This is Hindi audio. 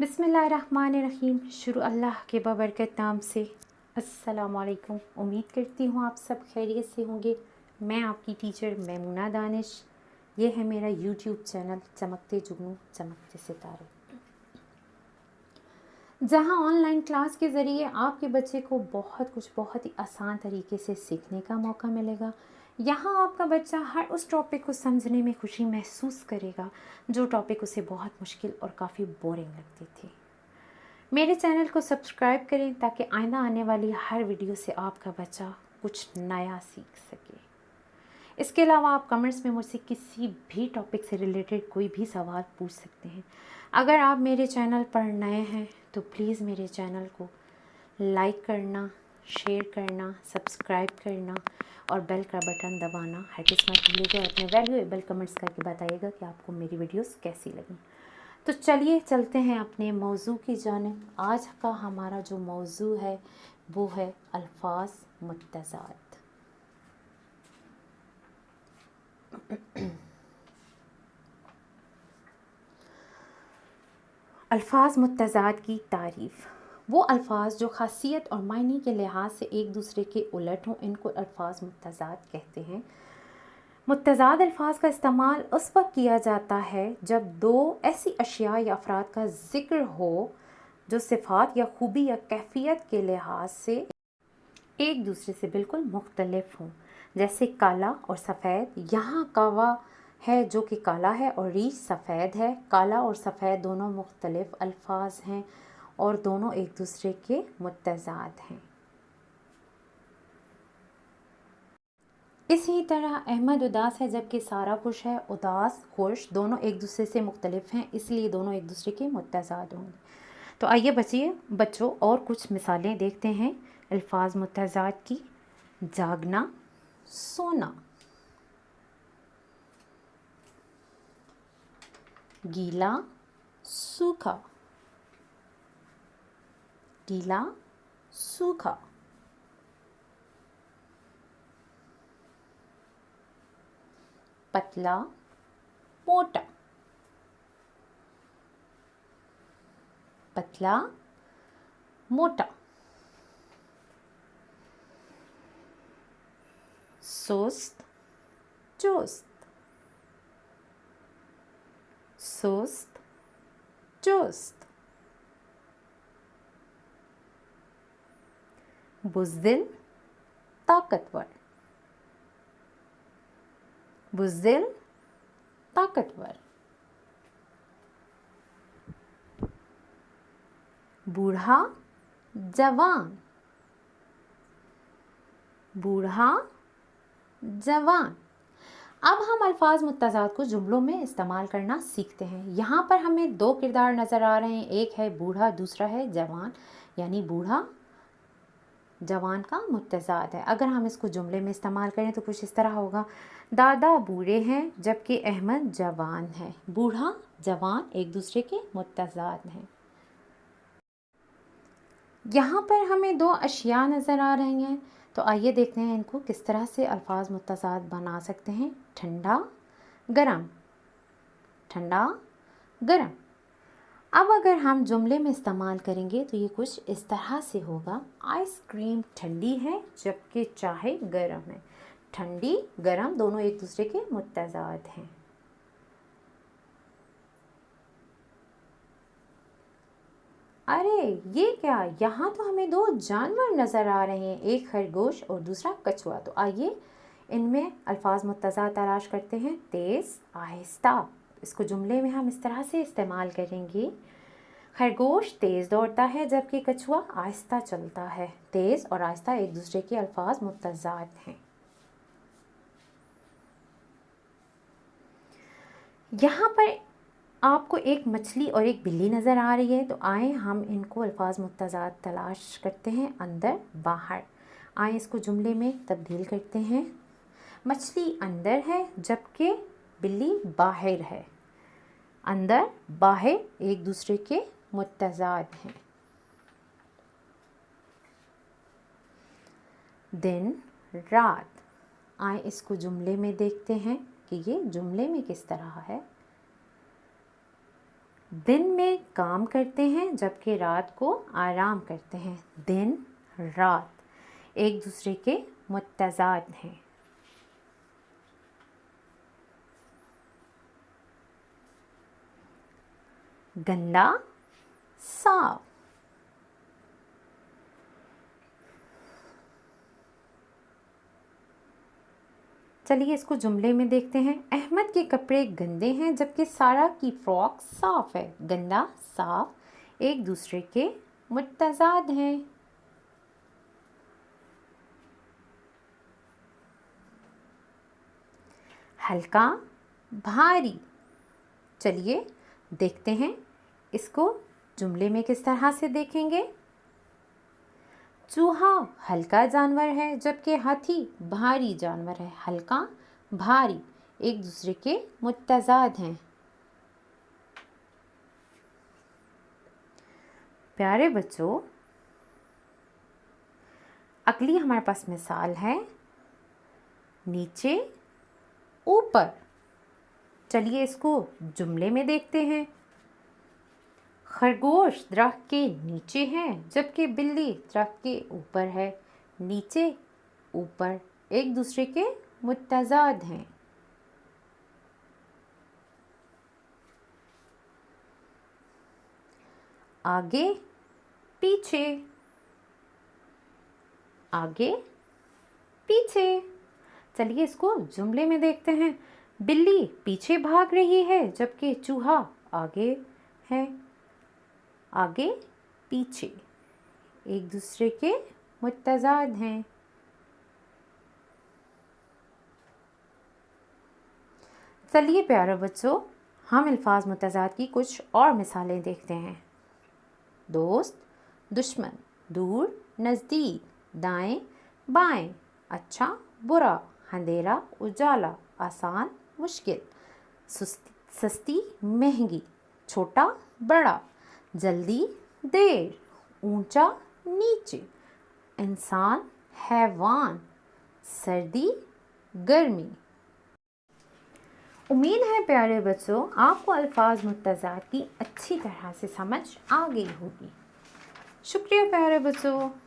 बिस्मिल्लाहिर्रहमानिर्रहीम। शुरू अल्लाह के बबरकत नाम से। अस्सलाम वालेकुम। उम्मीद करती हूँ आप सब खैरियत से होंगे। मैं आपकी टीचर मैमूना दानिश। ये है मेरा यूट्यूब चैनल चमकते जुगनू चमकते सितारे, जहाँ ऑनलाइन क्लास के ज़रिए आपके बच्चे को बहुत ही आसान तरीके से सीखने का मौका मिलेगा। यहाँ आपका बच्चा हर उस टॉपिक को समझने में खुशी महसूस करेगा जो टॉपिक उसे बहुत मुश्किल और काफ़ी बोरिंग लगती थी। मेरे चैनल को सब्सक्राइब करें ताकि आइंदा आने वाली हर वीडियो से आपका बच्चा कुछ नया सीख सके। इसके अलावा आप कमेंट्स में मुझसे किसी भी टॉपिक से रिलेटेड कोई भी सवाल पूछ सकते हैं। अगर आप मेरे चैनल पर नए हैं तो प्लीज़ मेरे चैनल को लाइक करना, शेयर करना, सब्सक्राइब करना और बेल का बटन दबाना हरगिज़ मत भूलिएगा। अपने वैल्यूएबल कमेंट्स करके बताइएगा कि आपको मेरी वीडियोस कैसी लगी। तो चलिए चलते हैं अपने मौजू की जानिब। आज का हमारा जो मौजू है वो है अल्फाज मुत्तज़ाद। अल्फाज मुत्तज़ाद की तारीफ़। वो अल्फाज जो ख़ासियत और मायने के लिहाज से एक दूसरे के उलट हों, इनको अल्फाज मुत्तज़ाद कहते हैं। मुत्तज़ाद अल्फाज का इस्तेमाल उस वक्त किया जाता है जब दो ऐसी अशिया या अफराद का ज़िक्र हो जो सिफ़ात या खूबी या कैफियत के लिहाज से एक दूसरे से बिल्कुल मुख्तलिफ हों। जैसे काला और सफ़ेद। यहाँ कावा है जो कि काला है और रीछ सफ़ेद है। काला और सफ़ेद दोनों मुख्तलिफ अल्फाज हैं और दोनों एक दूसरे के मुत्तज़ाद हैं। इसी तरह अहमद उदास है जबकि सारा खुश है। उदास खुश दोनों एक दूसरे से मुख्तलिफ हैं, इसलिए दोनों एक दूसरे के मुत्तज़ाद होंगे। तो आइए बच्चों और कुछ मिसालें देखते हैं अल्फाज मुत्तज़ाद की। जागना, सोना। गीला, सूखा। गीला, सूखा। पतला, मोटा। पतला, मोटा। सुस्त, चुस्त। सुस्त, चुस्त। बुज़दिल, ताकतवर। बुज़दिल, ताकतवर। बूढ़ा, जवान। बूढ़ा, जवान। अब हम अल्फाज मुत्तज़ाद को जुमलों में इस्तेमाल करना सीखते हैं। यहाँ पर हमें दो किरदार नज़र आ रहे हैं, एक है बूढ़ा, दूसरा है जवान। यानी बूढ़ा जवान का मुत्तज़ाद है। अगर हम इसको जुमले में इस्तेमाल करें तो कुछ इस तरह होगा। दादा बूढ़े हैं जबकि अहमद जवान है। बूढ़ा जवान एक दूसरे के मुत्तज़ाद हैं। यहाँ पर हमें दो अशिया नज़र आ रही हैं, तो आइए देखते हैं इनको किस तरह से अल्फाज मुत्तज़ाद बना सकते हैं। ठंडा, गरम। ठंडा, गरम। अब अगर हम जुमले में इस्तेमाल करेंगे तो ये कुछ इस तरह से होगा। आइसक्रीम ठंडी है जबकि चाय गरम है। ठंडी, गरम दोनों एक दूसरे के मुत्तज़ाद हैं। अरे ये क्या, यहाँ तो हमें दो जानवर नज़र आ रहे हैं, एक खरगोश और दूसरा कछुआ। तो आइए इनमें अल्फाज मुत्तज़ाद तलाश करते हैं। तेज़, आहिस्ता। इसको जुमले में हम इस तरह से इस्तेमाल करेंगे। खरगोश तेज़ दौड़ता है जबकि कछुआ आहिस्ता चलता है। तेज़ और आहिस्ता एक दूसरे के अल्फाज मुत्तज़ाद हैं। यहाँ पर आपको एक मछली और एक बिल्ली नज़र आ रही है, तो आए हम इनको अल्फाज मुत्तज़ाद तलाश करते हैं। अंदर, बाहर। आए इसको जुमले में तब्दील करते हैं। मछली अंदर है जबकि बिल्ली बाहर है। अंदर, बाहर एक दूसरे के मुत्तज़ाद हैं। दिन, रात। आए इसको जुमले में देखते हैं कि ये जुमले में किस तरह है। दिन में काम करते हैं जबकि रात को आराम करते हैं। दिन रात एक दूसरे के मुत्तज़ाद हैं। गंदा साफ। चलिए इसको जुमले में देखते हैं। अहमद के कपड़े गंदे हैं जबकि सारा की फ्रॉक साफ है। गंदा साफ एक दूसरे के मुत्तज़ाद हैं। हल्का भारी। चलिए देखते हैं इसको जुमले में किस तरह से देखेंगे। चूहा हल्का जानवर है जबकि हाथी भारी जानवर है। हल्का भारी एक दूसरे के मुत्तज़ाद हैं। प्यारे बच्चों, अगली हमारे पास मिसाल है नीचे ऊपर। चलिए इसको जुमले में देखते हैं। खरगोश दरख्त के नीचे है जबकि बिल्ली दरख्त के ऊपर है। नीचे ऊपर एक दूसरे के मुत्तज़ाद हैं। आगे पीछे। आगे पीछे। चलिए इसको जुमले में देखते हैं। बिल्ली पीछे भाग रही है जबकि चूहा आगे है। आगे पीछे एक दूसरे के मुत्तज़ाद हैं। चलिए प्यारे बच्चों, हम अल्फाज मुत्तज़ाद की कुछ और मिसालें देखते हैं। दोस्त, दुश्मन, दूर, नज़दीक, दाएं, बाएं, अच्छा, बुरा, अंधेरा, उजाला, आसान, मुश्किल, सस्ती, महंगी, छोटा, बड़ा, जल्दी, देर, ऊंचा, नीचे, इंसान, हैवान, सर्दी, गर्मी। उम्मीद है प्यारे बच्चों आपको अल्फाज मुत्तज़ाद की अच्छी तरह से समझ आ गई होगी। शुक्रिया प्यारे बच्चों।